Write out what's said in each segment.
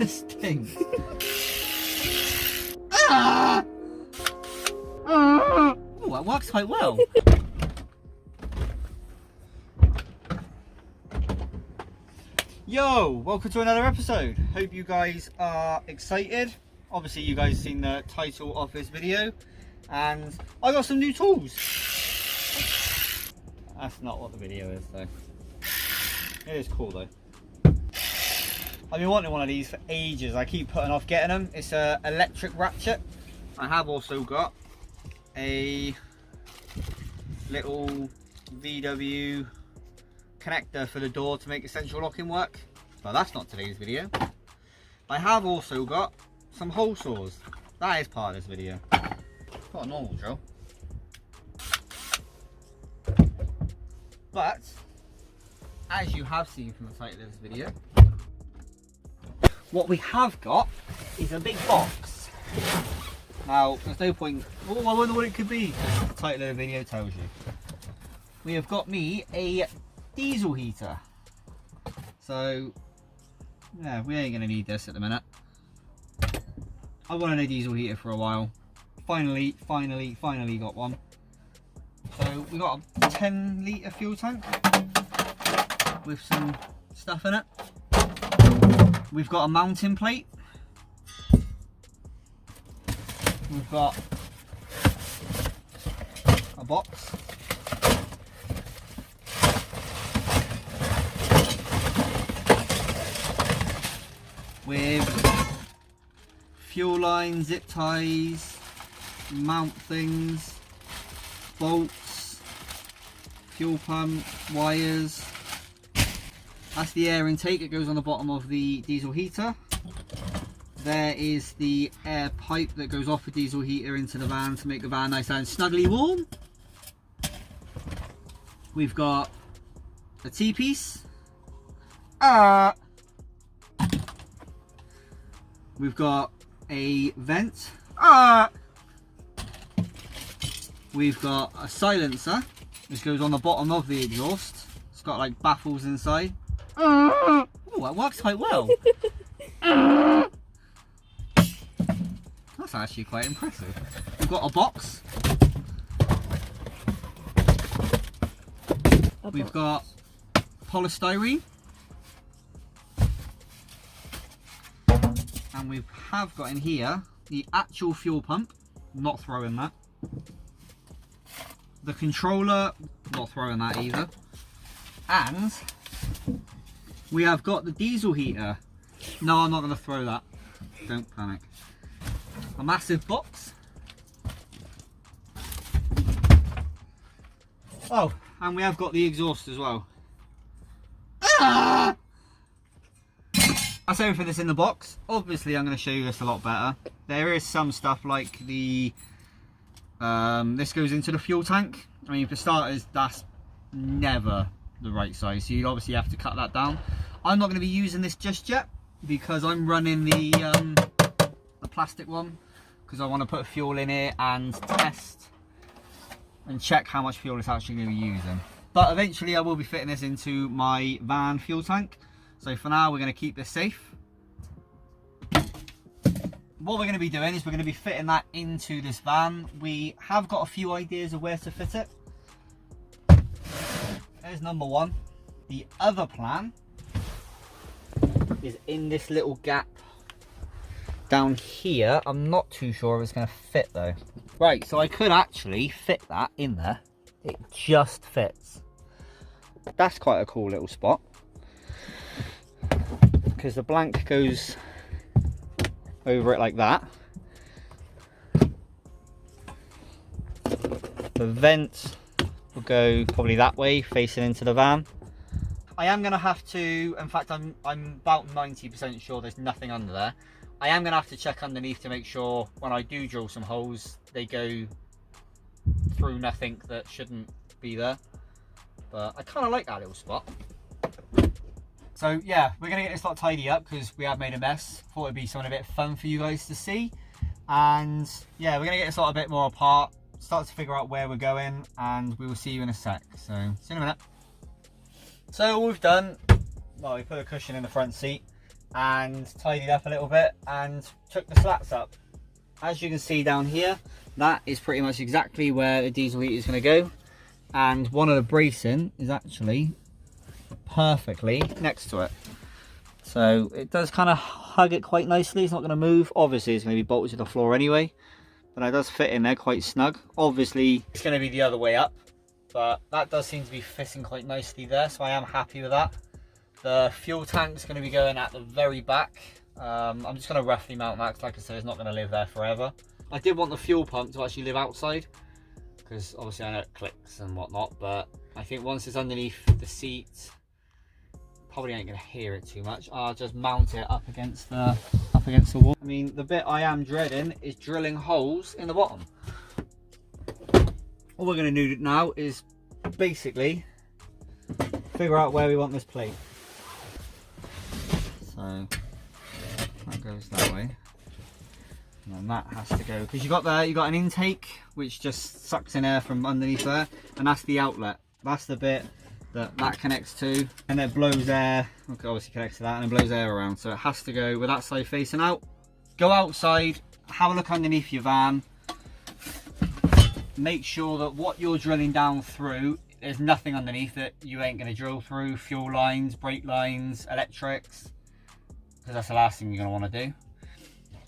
this thing. Oh, that works quite well. Yo, welcome to another episode. Hope you guys are excited. Obviously you guys seen the title of this video, and I got some new tools. That's not what the video is though. It is cool though. I've been wanting one of these for ages. I keep putting off getting them. It's a electric ratchet. I have also got a little VW connector for the door to make the central locking work, but that's not today's video. I have also got some hole saws. That is part of this video. Not a normal drill, but as you have seen from the title of this video, what we have got is a big box. Now there's no point, oh, I wonder what it could be. The title of the video tells you. We have got me a diesel heater. So yeah, we ain't gonna need this at the minute. I wanted a diesel heater for a while. Finally got one. So we got a 10-litre fuel tank with some stuff in it. We've got a mounting plate. We've got a box. With fuel lines, zip ties, mount things, bolts, fuel pump, wires. That's the air intake that goes on the bottom of the diesel heater. There is the air pipe that goes off the diesel heater into the van to make the van nice and snugly warm. We've got a T-piece. We've got a vent. We've got a silencer, which goes on the bottom of the exhaust. It's got like baffles inside. Oh, that works quite well. That's actually quite impressive. We've got a box. We've got polystyrene. And we have got in here the actual fuel pump, not throwing that. The controller, not throwing that either. And we have got the diesel heater. No, I'm not going to throw that. Don't panic. A massive box. Oh, and we have got the exhaust as well. That's everything that's in the box. Obviously I'm going to show you this a lot better. There is some stuff like the this goes into the fuel tank. I mean, for starters, that's never the right size, so you'd obviously have to cut that down. I'm not going to be using this just yet because I'm running the plastic one, because I want to put fuel in it and test and check how much fuel it's actually going to be using. But eventually I will be fitting this into my van fuel tank. So for now, we're going to keep this safe. What we're going to be doing is we're going to be fitting that into this van. We have got a few ideas of where to fit it. There's number one. The other plan is in this little gap down here. I'm not too sure if it's going to fit though. Right, so I could actually fit that in there. It just fits. That's quite a cool little spot, because the blank goes over it like that. The vent will go probably that way, facing into the van. I am going to have to, in fact I'm about 90% sure there's nothing under there. I am going to have to check underneath to make sure when I do drill some holes, they go through nothing that shouldn't be there. But I kind of like that little spot. So yeah, we're going to get this lot tidy up because we have made a mess. Thought it'd be something a bit fun for you guys to see. And yeah, we're going to get this lot a bit more apart, start to figure out where we're going, and we will see you in a sec. So see you in a minute. So all we've done, well, we put a cushion in the front seat. and tidied up a little bit and took the slats up. As you can see down here, that is pretty much exactly where the diesel heater is going to go, and one of the bracing is actually perfectly next to it, so it does kind of hug it quite nicely. It's not going to move. Obviously it's going to be bolted to the floor anyway, but it does fit in there quite snug. Obviously it's going to be the other way up, but that does seem to be fitting quite nicely there, so I am happy with that. The fuel tank is going to be going at the very back. I'm just going to roughly mount that, because like I said, it's not going to live there forever. I did want the fuel pump to actually live outside, because obviously I know it clicks and whatnot, but I think once it's underneath the seat, probably ain't going to hear it too much. I'll just mount it up against the wall. I mean, the bit I am dreading is drilling holes in the bottom. All we're going to do now is basically figure out where we want this plate. So that goes that way, and then that has to go, because you got an intake which just sucks in air from underneath there, and that's the outlet. That's the bit that connects to, and it blows air. Okay, obviously connects to that, and it blows air around. So it has to go with that side facing out. Go outside, have a look underneath your van. Make sure that what you're drilling down through, there's nothing underneath it you ain't going to drill through. Fuel lines, brake lines, electrics, because that's the last thing you're going to want to do.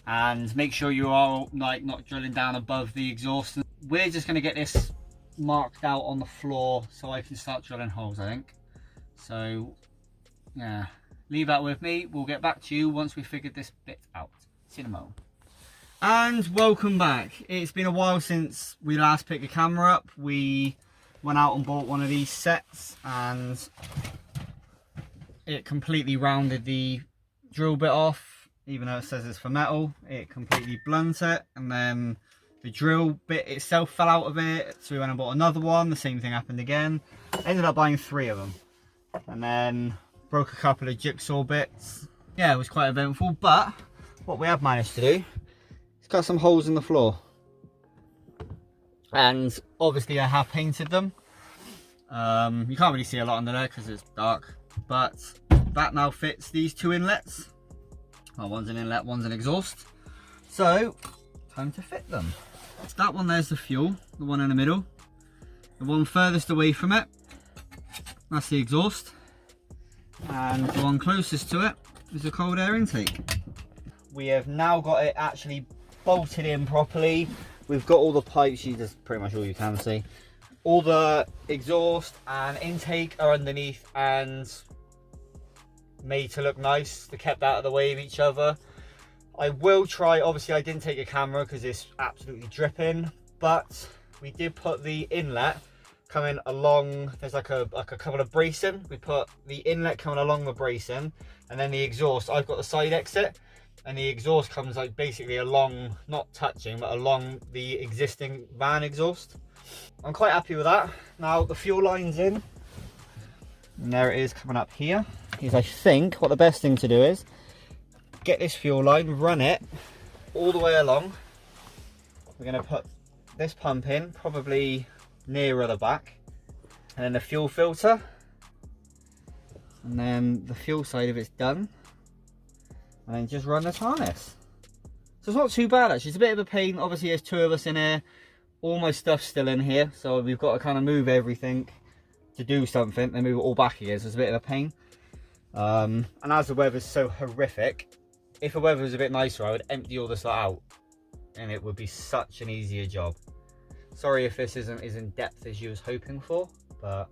And make sure you are like not drilling down above the exhaust. We're just going to get this marked out on the floor so I can start drilling holes, I think. So yeah, leave that with me. We'll get back to you once we figured this bit out. See you in a moment. And welcome back. It's been a while since we last picked the camera up. We went out and bought one of these sets, and it completely rounded the drill bit off. Even though it says it's for metal, it completely blunts it, and then the drill bit itself fell out of it, so we went and bought another one. The same thing happened again. Ended up buying 3 of them, and then broke a couple of jigsaw bits. Yeah, it was quite eventful, but what we have managed to do is cut some holes in the floor, and obviously I have painted them. You can't really see a lot under there because it's dark, but that now fits these 2 inlets. Well, one's an inlet, one's an exhaust. So, time to fit them. That one there's the fuel, the one in the middle. The one furthest away from it, that's the exhaust. And the one closest to it is the cold air intake. We have now got it actually bolted in properly. We've got all the pipes, that's pretty much all you can see. All the exhaust and intake are underneath and made to look nice. They're kept out of the way of each other. I will try, obviously I didn't take a camera because it's absolutely dripping, but we did put the inlet coming along. There's like a couple of bracing. We put the inlet coming along the bracing, and then the exhaust, I've got the side exit, and the exhaust comes like basically along, not touching, but along the existing van exhaust. I'm quite happy with that. Now the fuel line's in, and there it is coming up here. Is I think what the best thing to do is get this fuel line, run it all the way along. We're going to put this pump in, probably nearer the back, and then the fuel filter, and then the fuel side of it's done, and then just run this harness. So it's not too bad actually. It's a bit of a pain. Obviously there's 2 of us in here, all my stuff's still in here, so we've got to kind of move everything to do something, then move it all back again, so it's a bit of a pain. And as the weather's so horrific, if the weather was a bit nicer, I would empty all this lot out, and it would be such an easier job. Sorry if this isn't as in depth as you was hoping for, but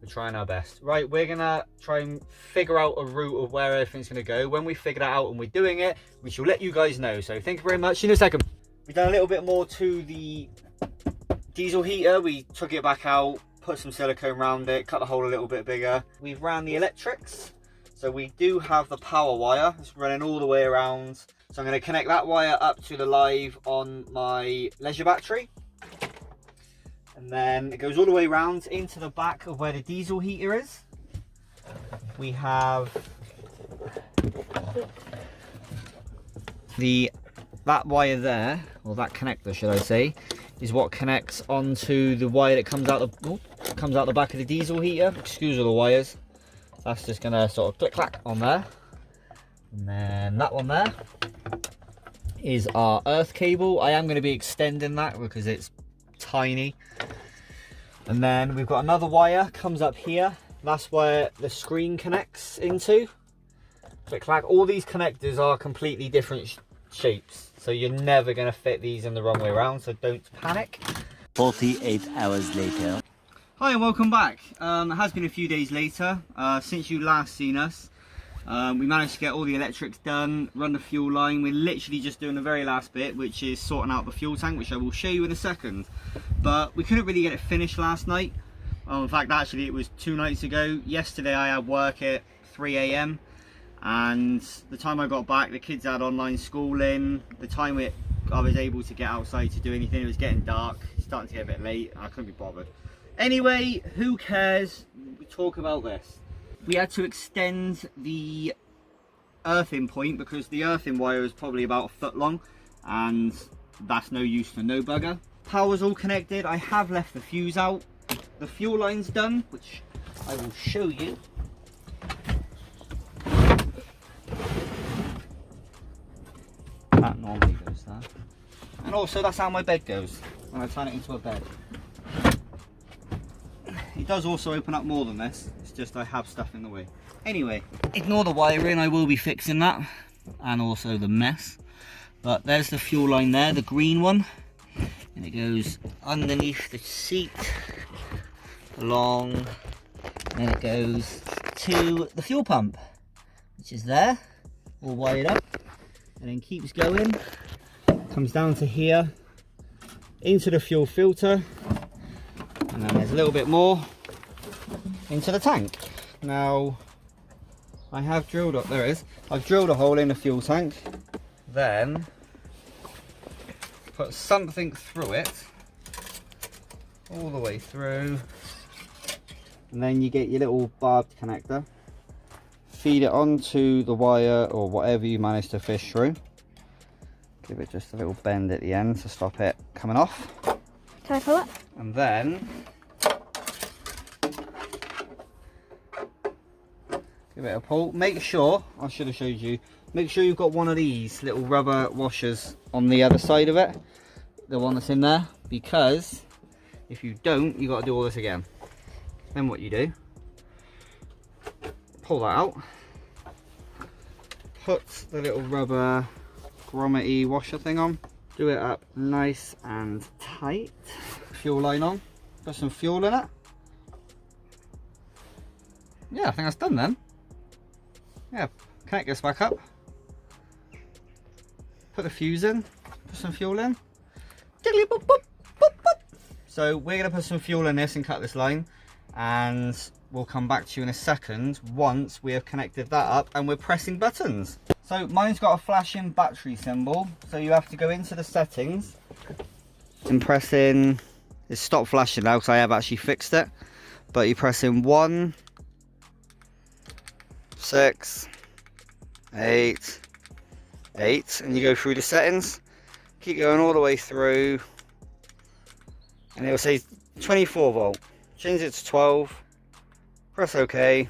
we're trying our best. Right, we're gonna try and figure out a route of where everything's gonna go. When we figure that out and we're doing it, we shall let you guys know. So thank you very much. See you in a second. We've done a little bit more to the diesel heater. We took it back out, put some silicone around it, cut the hole a little bit bigger. We've ran the electrics. So we do have the power wire. It's running all the way around. So I'm going to connect that wire up to the live on my leisure battery. And then it goes all the way around into the back of where the diesel heater is. We have that wire there, or that connector should I say, is what connects onto the wire that comes out the back of the diesel heater. Excuse all the wires. That's just gonna sort of click clack on there. And then that one there is our earth cable. I am going to be extending that because it's tiny. And then we've got another wire comes up here. That's where the screen connects into. Click clack. All these connectors are completely different shapes, so you're never going to fit these in the wrong way around, so don't panic. 48 hours later. Hi and welcome back. It has been a few days later since you last seen us. We managed to get all the electrics done, run the fuel line. We're literally just doing the very last bit, which is sorting out the fuel tank, which I will show you in a second. But we couldn't really get it finished last night. In fact, actually it was 2 nights ago. Yesterday I had work at 3 AM, and the time I got back, the kids had online schooling. The time I was able to get outside to do anything, it was getting dark, starting to get a bit late, and I couldn't be bothered. Anyway, who cares? We talk about this. We had to extend the earthing point because the earthing wire is probably about 1 foot long, and that's no use for no bugger. Power's all connected. I have left the fuse out. The fuel line's done, which I will show you. That normally goes there. And also that's how my bed goes when I turn it into a bed. It does also open up more than this, it's just I have stuff in the way. Anyway, ignore the wiring, I will be fixing that, and also the mess. But there's the fuel line there, the green one, and it goes underneath the seat, along, and it goes to the fuel pump, which is there, all wired up, and then keeps going, comes down to here, into the fuel filter, and then there's a little bit more into the tank. Now I have drilled up, there it is, I've drilled a hole in the fuel tank, then put something through it all the way through, and then you get your little barbed connector, feed it onto the wire or whatever you manage to fish through, give it just a little bend at the end to stop it coming off. Can I pull it? And then give it a pull. Make sure, I should have showed you, make sure you've got one of these little rubber washers on the other side of it, the one that's in there, because if you don't, you got to do all this again. Then what you do, pull that out, put the little rubber grommet-y washer thing on, do it up nice and tight, fuel line on, put some fuel in it. Yeah, I think that's done then. Yeah, connect this back up, put the fuse in, put some fuel in. Jiggly boop, boop, boop, boop. So we're going to put some fuel in this and cut this line, and we'll come back to you in a second once we have connected that up and we're pressing buttons. So mine's got a flashing battery symbol, so you have to go into the settings and press in, it's stopped flashing now because I have actually fixed it, but you press in 1, 6, 8, 8, and you go through the settings, keep going all the way through, and it will say 24 volt, change it to 12, press OK,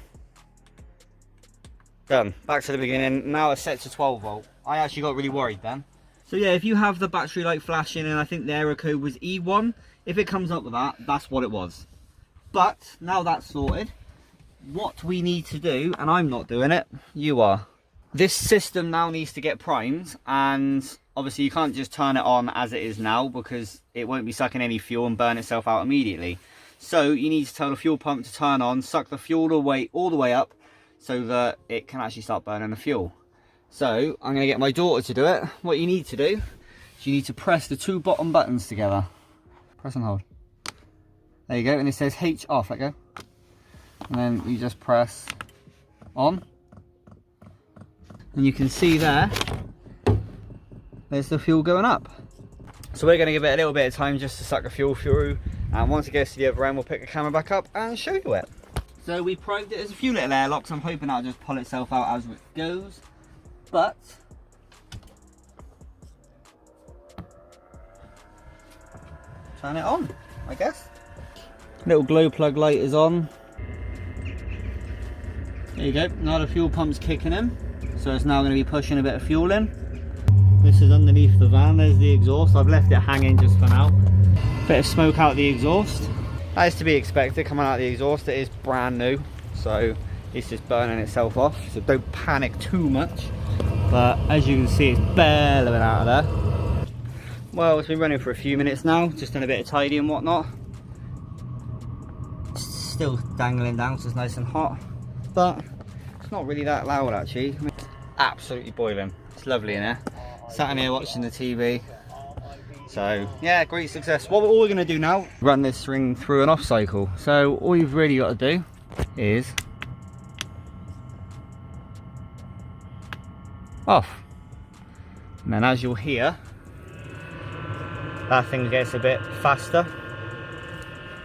done. Back to the beginning. Now it's set to 12 volt. I actually got really worried then. So yeah, if you have the battery light flashing, and I think the error code was E1, if it comes up with that, that's what it was. But now that's sorted, what we need to do, and I'm not doing it, you are. This system now needs to get primed, and obviously you can't just turn it on as it is now because it won't be sucking any fuel and burn itself out immediately. So you need to tell the fuel pump to turn on, suck the fuel all the way up, so that it can actually start burning the fuel. So I'm going to get my daughter to do it. What you need to do is you need to press the 2 bottom buttons together. Press and hold. There you go, and it says H off, let go. And then you just press on. And you can see there, there's the fuel going up. So we're going to give it a little bit of time just to suck the fuel through. And once it gets to the other end, we'll pick the camera back up and show you it. So we primed it. There's a few little airlocks. I'm hoping that'll just pull itself out as it goes. But turn it on, I guess. Little glow plug light is on. There you go, now the fuel pump's kicking in, so it's now going to be pushing a bit of fuel in. This is underneath the van, there's the exhaust. I've left it hanging just for now. Bit of smoke out the exhaust. That is to be expected coming out of the exhaust. It is brand new, so it's just burning itself off, so don't panic too much. But as you can see, it's bellowing out of there. Well, it's been running for a few minutes now, just done a bit of tidy and whatnot. It's still dangling down, so it's nice and hot, but it's not really that loud actually. I mean, it's absolutely boiling. It's lovely in here. Sat in here watching the TV. So yeah, great success. What we're going to do now, run this ring through an off cycle. So all you've really got to do is off. And then as you'll hear, that thing gets a bit faster.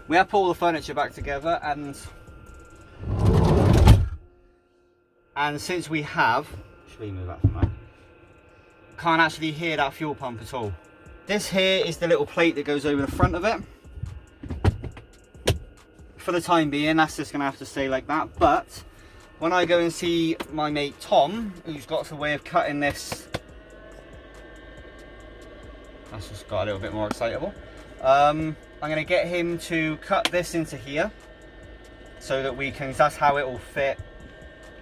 We have put all the furniture back together, and since we have, should we move that from there? Can't actually hear that fuel pump at all. This here is the little plate that goes over the front of it. For the time being, that's just gonna have to stay like that. But when I go and see my mate Tom, who's got a way of cutting this, that's just got a little bit more excitable. I'm gonna get him to cut this into here so that we can, that's how it will fit.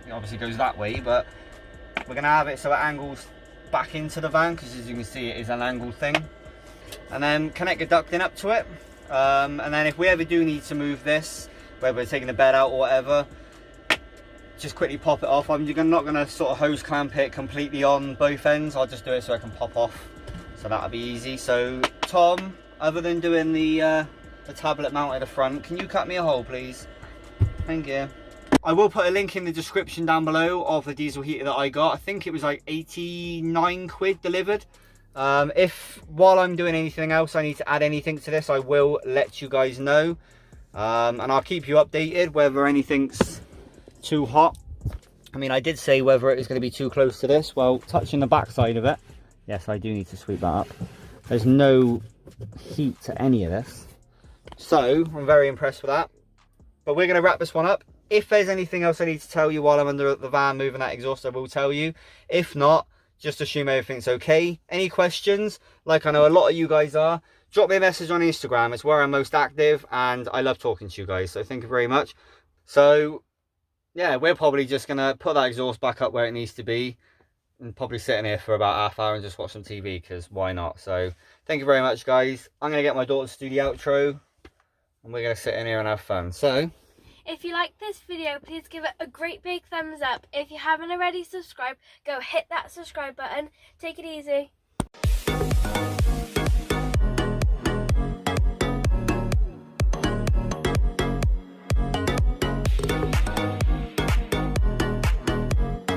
It obviously goes that way, but we're gonna have it so it angles back into the van, because as you can see it is an angled thing, and then connect a ducting up to it, and then if we ever do need to move this, whether we're taking the bed out or whatever, just quickly pop it off. I'm not going to sort of hose clamp it completely on both ends. I'll just do it so I can pop off, so that'll be easy. So Tom, other than doing the tablet mount at the front, can you cut me a hole please? Thank you. I will put a link in the description down below of the diesel heater that I got. I think it was like 89 quid delivered. If while I'm doing anything else I need to add anything to this, I will let you guys know, and I'll keep you updated whether anything's too hot. I mean, I did say whether it was going to be too close to this. Well, touching the back side of it, yes, I do need to sweep that up. There's no heat to any of this, so I'm very impressed with that. But we're going to wrap this one up. If there's anything else I need to tell you while I'm under the van moving that exhaust, I will tell you. If not, just assume everything's okay. Any questions, like I know a lot of you guys are, drop me a message on Instagram. It's where I'm most active, and I love talking to you guys, so thank you very much. So yeah, we're probably just going to put that exhaust back up where it needs to be, and probably sit in here for about half hour and just watch some TV, because why not? So thank you very much, guys. I'm going to get my daughter to do the outro, and we're going to sit in here and have fun. So if you like this video, please give it a great big thumbs up. If you haven't already subscribed, go hit that subscribe button. Take it easy.